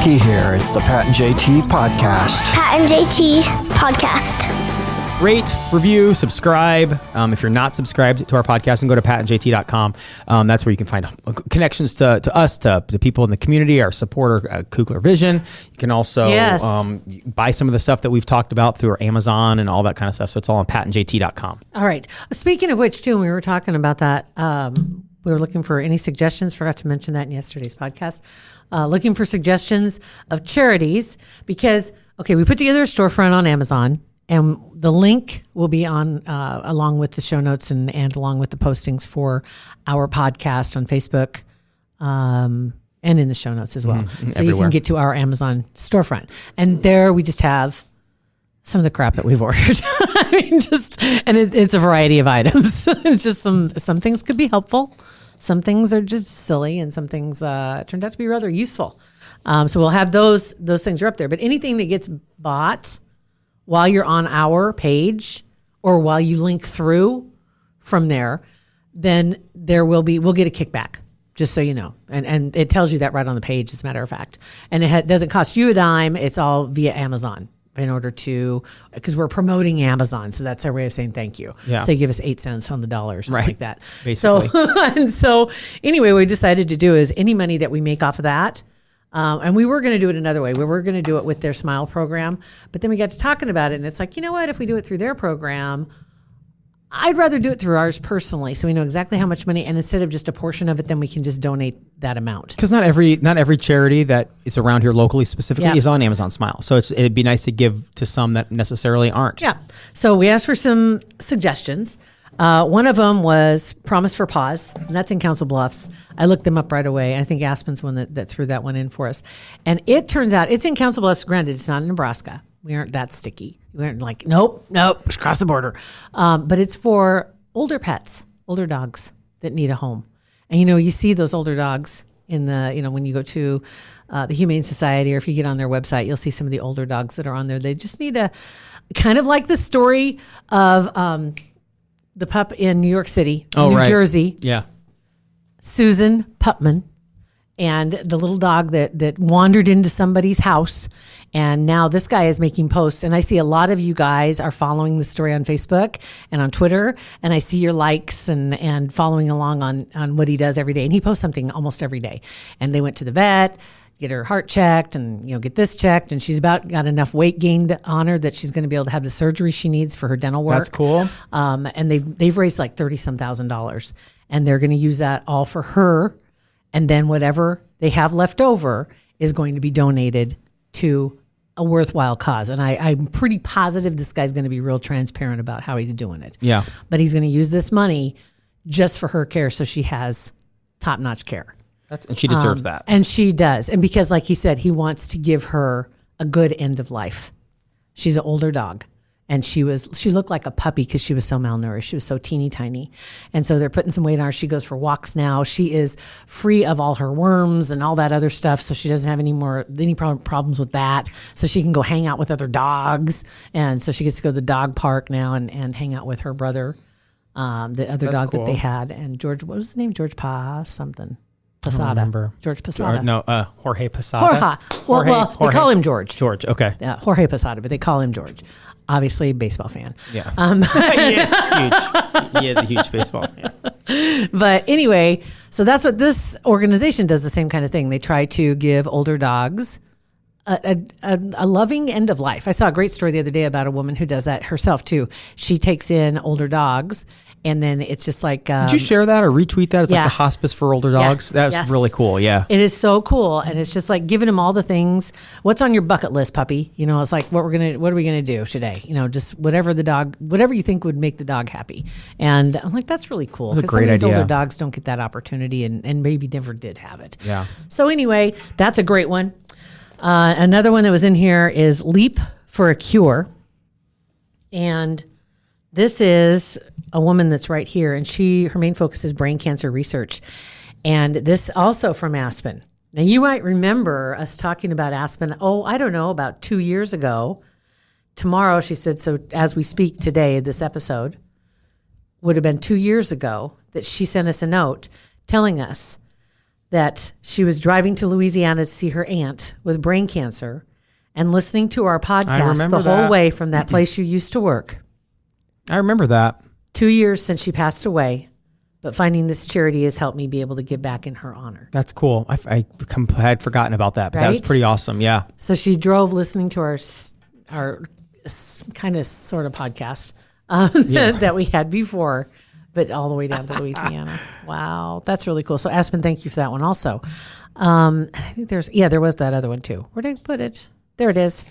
Becky here. It's the Pat and JT Podcast. Pat and JT Podcast. Rate, review, subscribe. If you're not subscribed to our podcast, and go to patandjt.com. That's where you can find connections to us, to the people in the community, our supporter, Kugler Vision. You can also buy some of the stuff that we've talked about through our Amazon and all that kind of stuff. So it's all on patandjt.com. All right. Speaking of which, too, when we were talking about that, we were looking for any suggestions. Forgot to mention that in yesterday's podcast. Looking for suggestions of charities because, we put together a storefront on Amazon. And the link will be on along with the show notes and along with the postings for our podcast on Facebook and in the show notes as well. So everywhere. You can get to our Amazon storefront. And there we just have some of the crap that we've ordered. It's a variety of items. It's just some things could be helpful. Some things are just silly and some things turned out to be rather useful. So we'll have those things are up there. But anything that gets bought while you're on our page or while you link through from there, then we'll get a kickback, just so you know. And it tells you that right on the page, as a matter of fact. And it doesn't cost you a dime. It's all via Amazon in order to, because we're promoting Amazon. So that's our way of saying thank you. Yeah. So they give us 8 cents on the dollar or something like that. Basically. So anyway, what we decided to do is any money that we make off of that, and we were going to do it another way. We were going to do it with their Smile program. But then we got to talking about it, and it's like, you know what? If we do it through their program, I'd rather do it through ours personally, so we know exactly how much money. And instead of just a portion of it, then we can just donate that amount. Because not every charity that is around here locally specifically is on Amazon Smile. So it'd be nice to give to some that necessarily aren't. Yeah. So we asked for some suggestions. One of them was Promise for Paws, and that's in Council Bluffs. I looked them up right away. I think Aspen's one that threw that one in for us. And it turns out it's in Council Bluffs. Granted, it's not in Nebraska. We aren't that sticky. We aren't like, nope, just cross the border. But it's for older pets, older dogs that need a home. And, you see those older dogs in the, when you go to the Humane Society or if you get on their website, you'll see some of the older dogs that are on there. They just need a, kind of like the story of the pup in New York City, New Jersey. Yeah. Susan Pupman, and the little dog that wandered into somebody's house. And now this guy is making posts. And I see a lot of you guys are following the story on Facebook and on Twitter. And I see your likes and following along on what he does every day. And he posts something almost every day. And they went to the vet, get her heart checked and, get this checked. And she's got enough weight gained on her that she's going to be able to have the surgery she needs for her dental work. That's cool. And they've raised like $30,000. And they're going to use that all for her. And then whatever they have left over is going to be donated to a worthwhile cause. And I'm pretty positive this guy's going to be real transparent about how he's doing it. Yeah. But he's going to use this money just for her care so she has top-notch care. And she deserves that. And she does. And because, like he said, he wants to give her a good end of life. She's an older dog. And she looked like a puppy because she was so malnourished. She was so teeny tiny. And so they're putting some weight on her. She goes for walks now. She is free of all her worms and all that other stuff. So she doesn't have any problems with that. So she can go hang out with other dogs. And so she gets to go to the dog park now and hang out with her brother, the other dog that they had. And George, what was his name? George something. Posada. George Posada. Jorge Posada. Well, they call him George. George, okay. Yeah, Jorge Posada, but they call him George. Obviously, a baseball fan. Yeah. He is huge. He is a huge baseball fan. But anyway, so that's what this organization does, the same kind of thing. They try to give older dogs a loving end of life. I saw a great story the other day about a woman who does that herself, too. She takes in older dogs. And then it's just like... Did you share that or retweet that? It's like the hospice for older dogs. Yeah. That was really cool, yeah. It is so cool. And it's just like giving them all the things. What's on your bucket list, puppy? It's like, what are we going to do today? Just whatever you think would make the dog happy. And I'm like, that's really cool. That's a great idea. Some of these older dogs don't get that opportunity and maybe never did have it. Yeah. So anyway, that's a great one. Another one that was in here is Leap for a Cure. And this is a woman that's right here, and her main focus is brain cancer research. And this also from Aspen. Now, you might remember us talking about Aspen, about 2 years ago. Tomorrow, she said, so as we speak today, this episode would have been 2 years ago that she sent us a note telling us that she was driving to Louisiana to see her aunt with brain cancer and listening to our podcast the whole way from that place you used to work. I remember that. 2 years since she passed away, but finding this charity has helped me be able to give back in her honor. That's cool. I had forgotten about that, but that was pretty awesome. Yeah. So she drove listening to our kind of sort of podcast that we had before, but all the way down to Louisiana. Wow, that's really cool. So Aspen, thank you for that one also. I think there was that other one too. Where did I put it? There it is.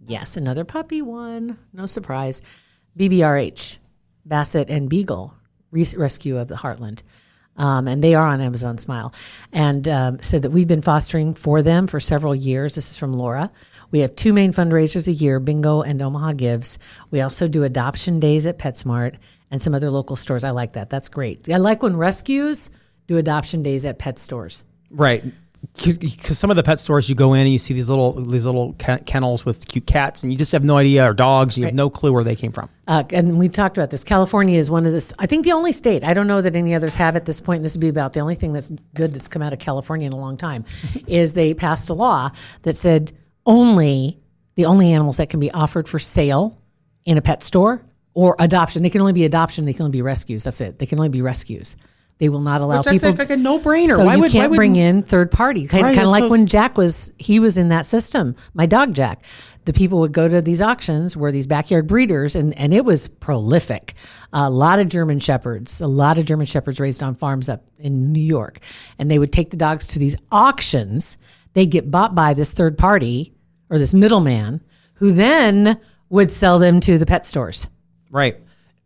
Yes, another puppy one. No surprise. BBRH, Basset and Beagle, Rescue of the Heartland. And they are on Amazon Smile. And said that we've been fostering for them for several years. This is from Laura. We have 2 main fundraisers a year, Bingo and Omaha Gives. We also do adoption days at PetSmart and some other local stores. I like that. That's great. I like when rescues do adoption days at pet stores. Right. Because some of the pet stores you go in and you see these little kennels with cute cats and you just have no idea, or dogs, you have no clue where they came from. And we talked about this. California is one of this, I think the only state, I don't know that any others have at this point, this would be about the only thing that's good that's come out of California in a long time, is they passed a law that said the only animals that can be offered for sale in a pet store or adoption, they can only be adoption, they can only be rescues. That's it. They can only be rescues. They will not allow people. That's like a no-brainer. So you can't bring in third party. Kind of like when Jack was in that system. My dog Jack. The people would go to these auctions where these backyard breeders, and it was prolific. A lot of German Shepherds raised on farms up in New York, and they would take the dogs to these auctions. They'd get bought by this third party or this middleman, who then would sell them to the pet stores. Right.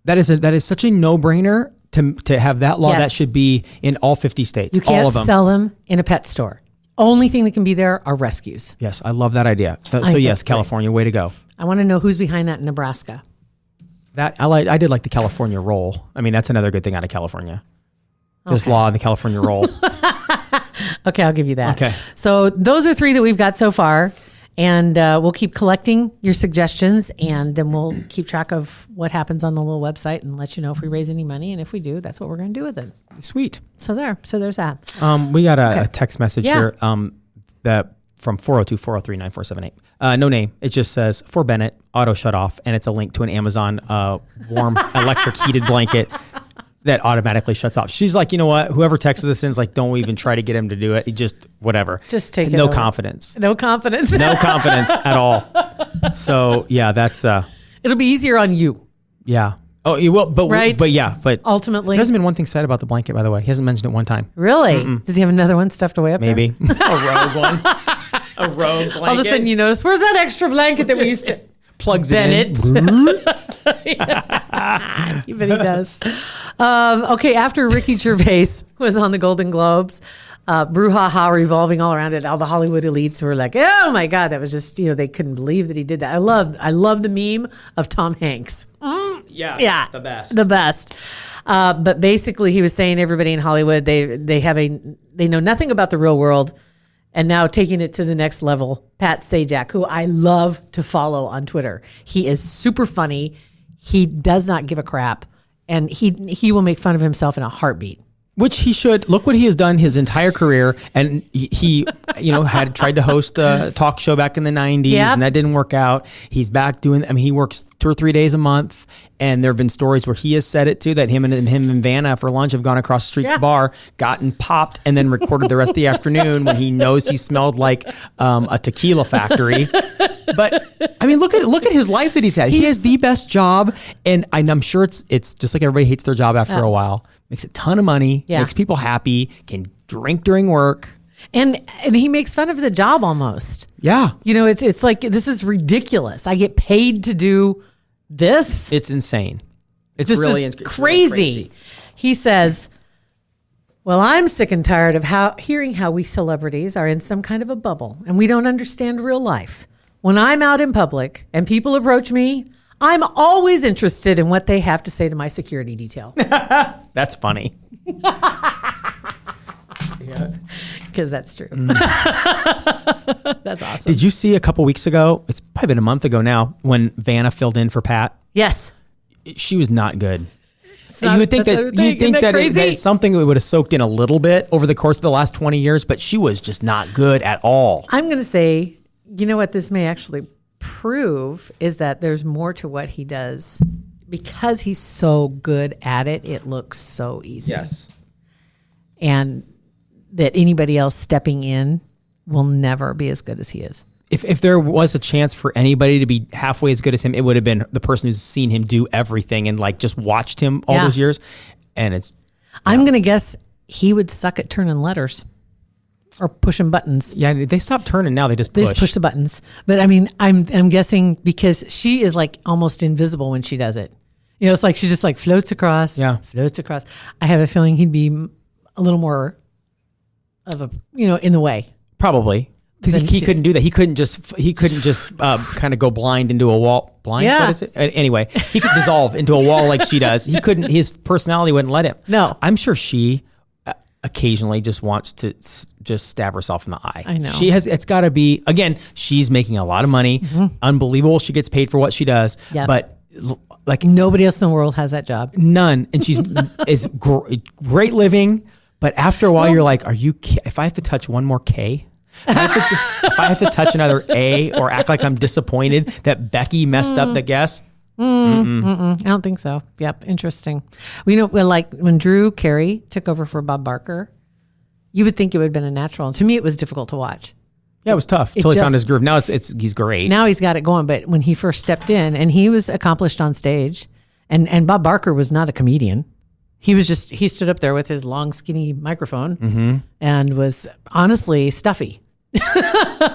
That is such a no-brainer. To have that law, that should be in all 50 states. You can't all of them. sell them in a pet store. Only thing that can be there are rescues. Yes, I love that idea. So yes, California, way to go. I want to know who's behind that in Nebraska. That I did like the California roll. I mean, that's another good thing out of California. Just law in the California roll. Okay, I'll give you that. Okay. So those are 3 that we've got so far. And we'll keep collecting your suggestions, and then we'll keep track of what happens on the little website and let you know if we raise any money. And if we do, that's what we're going to do with it. Sweet. So there's that. We got a text message here that from 402-403-9478. No name. It just says, for Bennett, auto shut off, and it's a link to an Amazon warm electric heated blanket that automatically shuts off. She's like, you know what? Whoever texted us in is like, don't even try to get him to do it. He just whatever. Just take it. No over. confidence. No confidence. No confidence at all. So yeah, that's it'll be easier on you. Yeah. Oh, you will. But right. But ultimately, there hasn't been one thing said about the blanket. By the way, he hasn't mentioned it one time. Really? Mm-mm. Does he have another one stuffed away up Maybe. there? A rogue one. A rogue blanket. All of a sudden, you notice, where's that extra blanket that we used to? Plugs Bennett. it in. But he does. Okay, after Ricky Gervais was on the Golden Globes, brouhaha revolving all around it. All the Hollywood elites were like, "Oh my God, that was just they couldn't believe that he did that." I love the meme of Tom Hanks. Yeah, the best. The best. But basically, he was saying everybody in Hollywood they know nothing about the real world. And now taking it to the next level, Pat Sajak, who I love to follow on Twitter. He is super funny. He does not give a crap. And he will make fun of himself in a heartbeat. Which he should. Look what he has done his entire career. And he had tried to host a talk show back in the 90s, and that didn't work out. He's back doing, he works 2 or 3 days a month. And there have been stories where he has said it too, that him and Vanna for lunch have gone across the street to the bar, gotten popped, and then recorded the rest of the afternoon when he knows he smelled like a tequila factory. But I mean, look at his life that he's had. He has the best job, and I'm sure it's just like everybody hates their job after a while. Makes a ton of money, makes people happy, can drink during work. And he makes fun of the job almost. Yeah. It's like, this is ridiculous. I get paid to do this. It's insane. It's really crazy. He says, well, I'm sick and tired of hearing how we celebrities are in some kind of a bubble and we don't understand real life. When I'm out in public and people approach me, I'm always interested in what they have to say to my security detail. That's funny. Because that's true. That's awesome. Did you see a couple weeks ago, it's probably been a month ago now, when Vanna filled in for Pat? Yes. She was not good. You would think that it's something that would have soaked in a little bit over the course of the last 20 years, but she was just not good at all. I'm going to say, you know what this may actually prove is that there's more to what he does. Because he's so good at it, it looks so easy. Yes. And that anybody else stepping in will never be as good as he is. If there was a chance for anybody to be halfway as good as him, it would have been the person who's seen him do everything and like just watched him all those years. And it's... I'm going to guess he would suck at turning letters or pushing buttons. Yeah, they stopped turning now. They just push the buttons. But I mean, I'm guessing because she is like almost invisible when she does it. You know, it's like she just like floats across. Yeah. Floats across. I have a feeling he'd be a little more of a, in the way. Probably. Because he couldn't do that. He couldn't just kind of go blind into a wall. Blind? Yeah. What is it? Anyway, he could dissolve into a wall like she does. He couldn't. His personality wouldn't let him. No. I'm sure she occasionally just wants to just stab herself in the eye. I know. It's got to be, again, she's making a lot of money. Mm-hmm. Unbelievable. She gets paid for what she does. Yep. But like nobody else in the world has that job. None. And she's is great living. But after a while, you're like, if I have to touch one more K, if I have to touch another A or act like I'm disappointed that Becky messed up the guess. I don't think so. Yep. Interesting. Like when Drew Carey took over for Bob Barker, you would think it would have been a natural. And to me, it was difficult to watch. Yeah, it was tough until he found his groove. Now he's great. Now he's got it going. But when he first stepped in, and he was accomplished on stage, and Bob Barker was not a comedian. He stood up there with his long, skinny microphone and was honestly stuffy.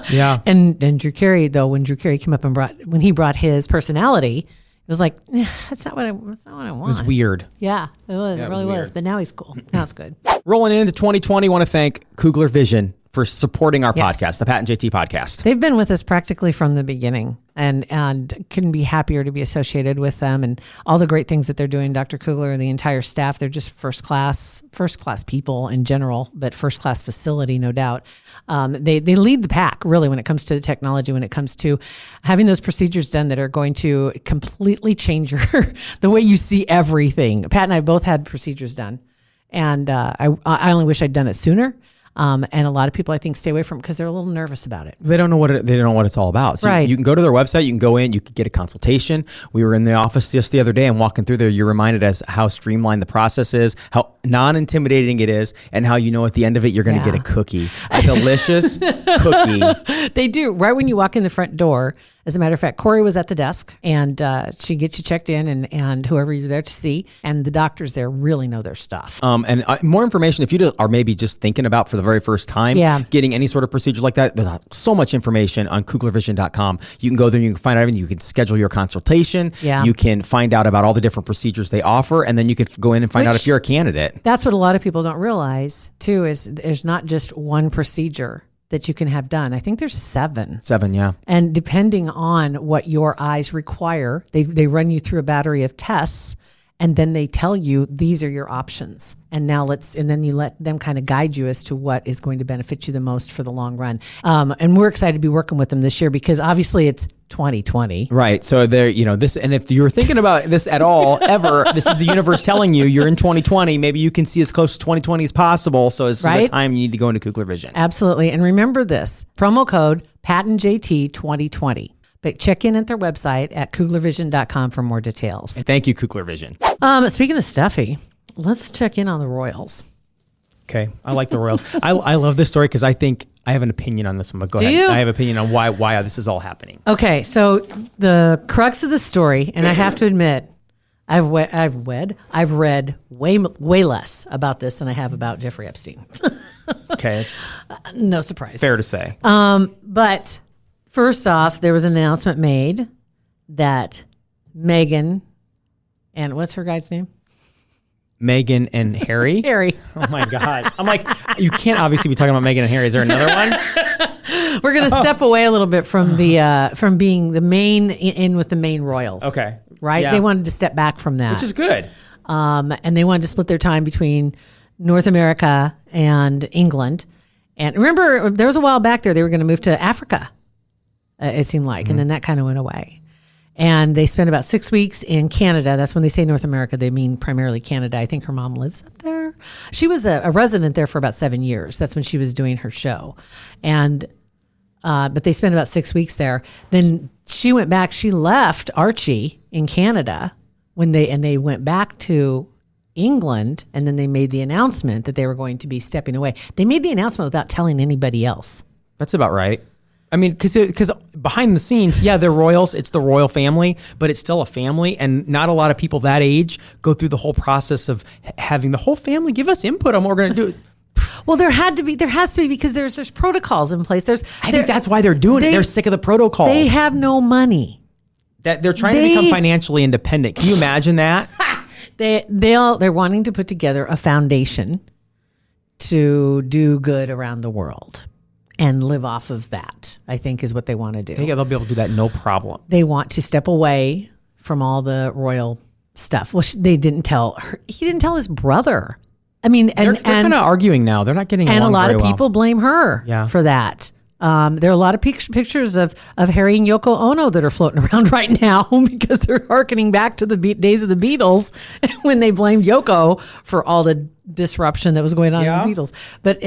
Yeah. And Drew Carey, though, when Drew Carey came up and when he brought his personality, it was like, that's not what I want. It was weird. Yeah, it was. It really was. But now he's cool. Now it's good. Rolling into 2020, want to thank Kugler Vision for supporting our podcast, the Pat and JT podcast. They've been with us practically from the beginning, and couldn't be happier to be associated with them and all the great things that they're doing. Dr. Kugler and the entire staff, they're just first class people in general, but first class facility, no doubt. They lead the pack really when it comes to the technology, when it comes to having those procedures done that are going to completely change the way you see everything. Pat and I both had procedures done, and I only wish I'd done it sooner. And a lot of people, I think, stay away from it because they're a little nervous about it. They don't know what it's all about. So right. You can go to their website, you can go in, you can get a consultation. We were in the office just the other day and walking through there, you're reminded as how streamlined the process is, how non-intimidating it is, and how at the end of it, you're going to get a cookie, a delicious cookie. They do. Right when you walk in the front door, as a matter of fact, Corey was at the desk, and she gets you checked in, and whoever you're there to see, and the doctors there really know their stuff. And more information, if you are maybe just thinking about for the very first time getting any sort of procedure like that, there's so much information on kuglervision.com. You can go there, you can find out everything. You can schedule your consultation. Yeah. You can find out about all the different procedures they offer, and then you can go in and find out if you're a candidate. That's what a lot of people don't realize, too, is there's not just one procedure that you can have done. I think there's 7. 7, yeah. And depending on what your eyes require, they run you through a battery of tests, and then they tell you these are your options. And then you let them kind of guide you as to what is going to benefit you the most for the long run. And we're excited to be working with them this year because obviously it's 2020. Right. So this, and if you were thinking about this at all, ever, this is the universe telling you you're in 2020. Maybe you can see as close to 2020 as possible. So this is the time you need to go into Kugler Vision. Absolutely. And remember this, promo code PatandJT 2020. But check in at their website at kuglervision.com for more details. And thank you, Kugler Vision. Speaking of stuffy, let's check in on the Royals. Okay. I like the Royals. I love this story because I think I have an opinion on this one, but go ahead. You? I have an opinion on why this is all happening. Okay. So the crux of the story, and I have to admit, I've read way less about this than I have about Jeffrey Epstein. Okay. It's no surprise. Fair to say. But first off, there was an announcement made that Meghan and what's her guy's name? Meghan and Harry? Harry. Oh my God. I'm like, you can't obviously be talking about Meghan and Harry. Is there another one? We're going to step away a little bit from from being the main in with the main royals. Okay. Right? Yeah. They wanted to step back from that. Which is good. And they wanted to split their time between North America and England. And remember, there was a while back there, they were going to move to Africa, it seemed like. And then that kind of went away. And they spent about 6 weeks in Canada. That's when they say North America, they mean primarily Canada. I think her mom lives up there. She was a resident there for about 7 years. That's when she was doing her show. And but they spent about 6 weeks there. Then she went back. She left Archie in Canada when they went back to England, and then they made the announcement that they were going to be stepping away. They made the announcement without telling anybody else. That's about right. I mean, because behind the scenes, yeah, they're royals. It's the royal family, but it's still a family, and not a lot of people that age go through the whole process of having the whole family give us input on what we're going to do. Well, there has to be because there's protocols in place. I think that's why they're doing it. They're sick of the protocols. They have no money. That they're trying to become financially independent. Can you imagine that? They're wanting to put together a foundation to do good around the world and live off of that, I think is what they want to do. I think they'll be able to do that no problem. They want to step away from all the royal stuff. Well, they didn't tell her. He didn't tell his brother. I mean, they're kind of arguing now. They're not getting along and a lot very of people blame her for that. There are a lot of pictures of Harry and Yoko Ono that are floating around right now because they're hearkening back to the days of the Beatles when they blamed Yoko for all the disruption that was going on in the Beatles. But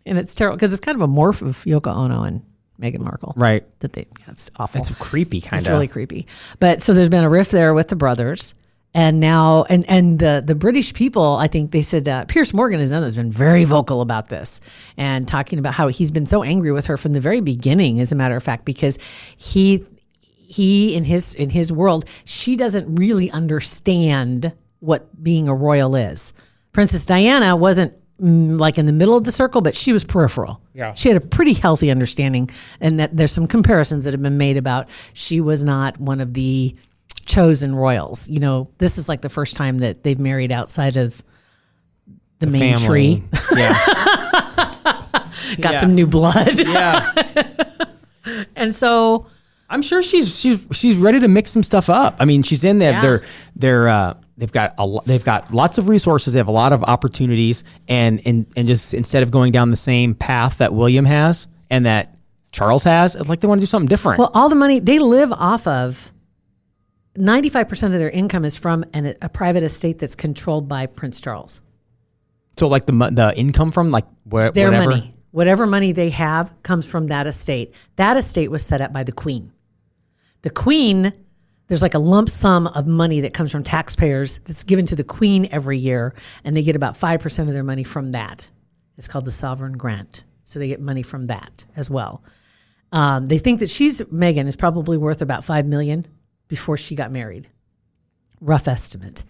and it's terrible because it's kind of a morph of Yoko Ono and Meghan Markle. Right. It's awful. It's creepy, kind of. It's really creepy. But so there's been a rift there with the brothers. And now, and the British people, I think they said, Piers Morgan is another has been very vocal about this and talking about how he's been so angry with her from the very beginning, as a matter of fact, because he in his world, she doesn't really understand what being a royal is. Princess Diana wasn't like in the middle of the circle, but she was peripheral. Yeah. She had a pretty healthy understanding, and that there's some comparisons that have been made about she was not one of the chosen royals. You know, this is like the first time that they've married outside of the main family. tree. Yeah. Got some new blood. Yeah. And so I'm sure she's ready to mix some stuff up. I mean, she's in there. Yeah. They've got lots of resources. They have a lot of opportunities, and just instead of going down the same path that William has and that Charles has, it's like they want to do something different. Well, all the money they live off of, 95% of their income is from a private estate that's controlled by Prince Charles. So like the income from like their whatever? Money. Whatever money they have comes from that estate. That estate was set up by the Queen. The Queen, there's like a lump sum of money that comes from taxpayers that's given to the Queen every year, and they get about 5% of their money from that. It's called the sovereign grant. So they get money from that as well. They think that Meghan is probably worth about $5 million before she got married. Rough estimate.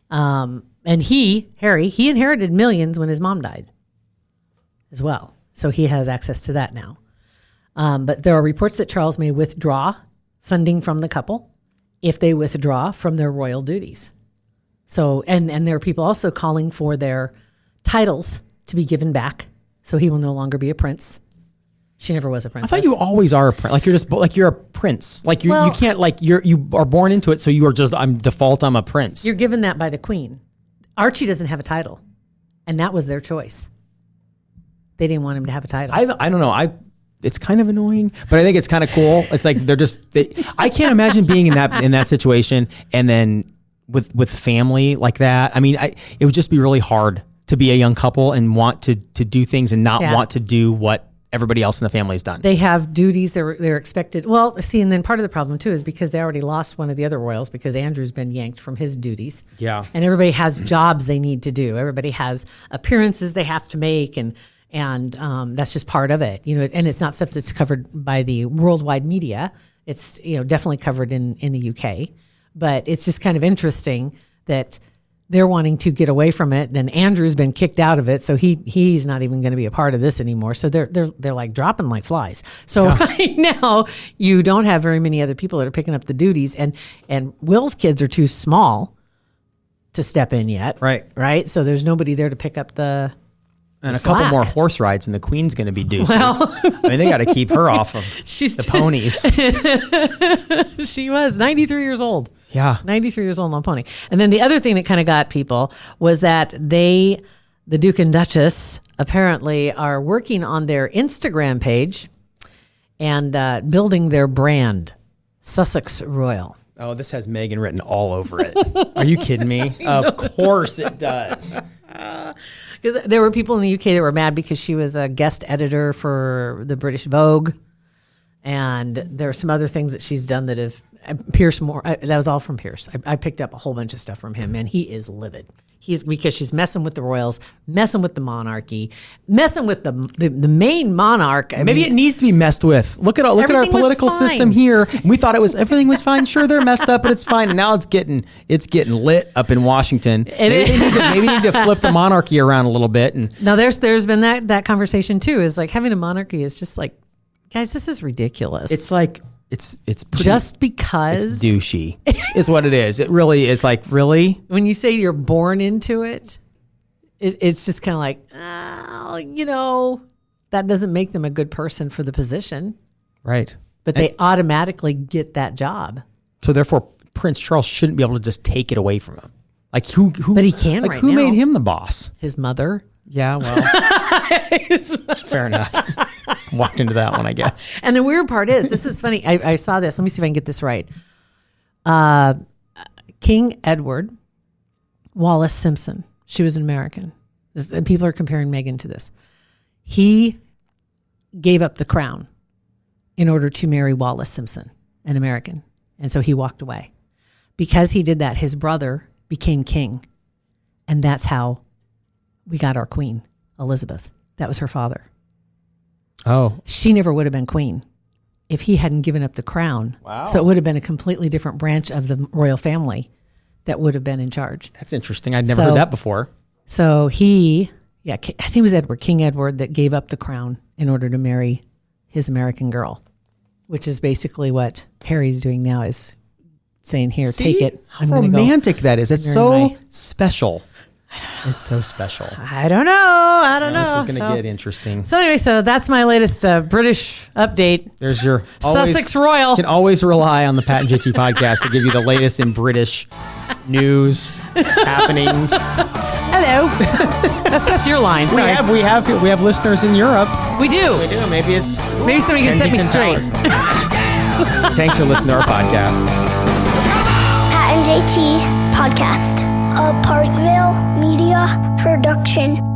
And Harry, he inherited millions when his mom died as well. So he has access to that now. But there are reports that Charles may withdraw funding from the couple if they withdraw from their royal duties. So, and there are people also calling for their titles to be given back. So he will no longer be a prince. She never was a princess. I thought you always are a prince. Like you're a prince. Like you can't you are born into it. So you are just I'm a prince. You're given that by the Queen. Archie doesn't have a title, and that was their choice. They didn't want him to have a title. I don't know. It's kind of annoying, but I think it's kind of cool. It's like I can't imagine being in that situation and then with family like that. I mean, it would just be really hard to be a young couple and want to do things and not want to do what everybody else in the family has done. They have duties. They're expected. Well, see, and then part of the problem too is because they already lost one of the other royals because Andrew's been yanked from his duties. Yeah. And everybody has jobs they need to do. Everybody has appearances they have to make, and that's just part of it. You know, and it's not stuff that's covered by the worldwide media. It's definitely covered in the UK, but it's just kind of interesting that they're wanting to get away from it. Then Andrew's been kicked out of it, so he's not even going to be a part of this anymore. So they're like dropping like flies. So right now you don't have very many other people that are picking up the duties, and Will's kids are too small to step in yet. Right. So there's nobody there to pick up the and a couple more horse rides, and the Queen's going to be deuces. Well, I mean, they got to keep her off of the ponies. She was 93 years old. Yeah. 93 years old on a pony. And then the other thing that kind of got people was that the Duke and Duchess apparently are working on their Instagram page and building their brand. Sussex Royal. Oh, this has Meghan written all over it. Are you kidding me? Of course it does. Because there were people in the UK that were mad because she was a guest editor for the British Vogue. And there are some other things that she's done that have Pierce that was all from Pierce. I picked up a whole bunch of stuff from him, and he is livid. Because she's messing with the royals, messing with the monarchy, messing with the main monarch. Maybe it needs to be messed with. Look at our political system here. We thought everything was fine. Sure, they're messed up, but it's fine. And now it's getting lit up in Washington. Maybe they need to flip the monarchy around a little bit. And now there's been that conversation too. Is like having a monarchy is just like, guys, this is ridiculous. It's like it's pretty, just because it's douchey is what it is. It really is like, really? When you say you're born into it, it's just kind of like, that doesn't make them a good person for the position. Right. But they automatically get that job. So therefore, Prince Charles shouldn't be able to just take it away from him. Like who? But he can like right who now. made him the boss? His mother. Yeah, well, fair enough. Walked into that one, I guess. And the weird part is, this is funny. I saw this. Let me see if I can get this right. King Edward Wallace Simpson. She was an American. And people are comparing Meghan to this. He gave up the crown in order to marry Wallace Simpson, an American. And so he walked away. Because he did that, his brother became king. And that's how we got our queen, Elizabeth. That was her father. Oh. She never would have been queen if he hadn't given up the crown. Wow. So it would have been a completely different branch of the royal family that would have been in charge. That's interesting. I'd never heard that before. So I think it was King Edward, that gave up the crown in order to marry his American girl, which is basically what Harry's doing now, is saying, here, take it. How romantic that is. It's so special. It's so special. I don't know. This is going to get interesting. So anyway, that's my latest British update. There's your Sussex Royal. You can always rely on the Pat and JT podcast to give you the latest in British news happenings. Hello. That's your line. Sorry. We have listeners in Europe. We do. Maybe somebody can set me straight. Thanks for listening to our podcast. Pat and JT Podcast, a Parkville Media Production.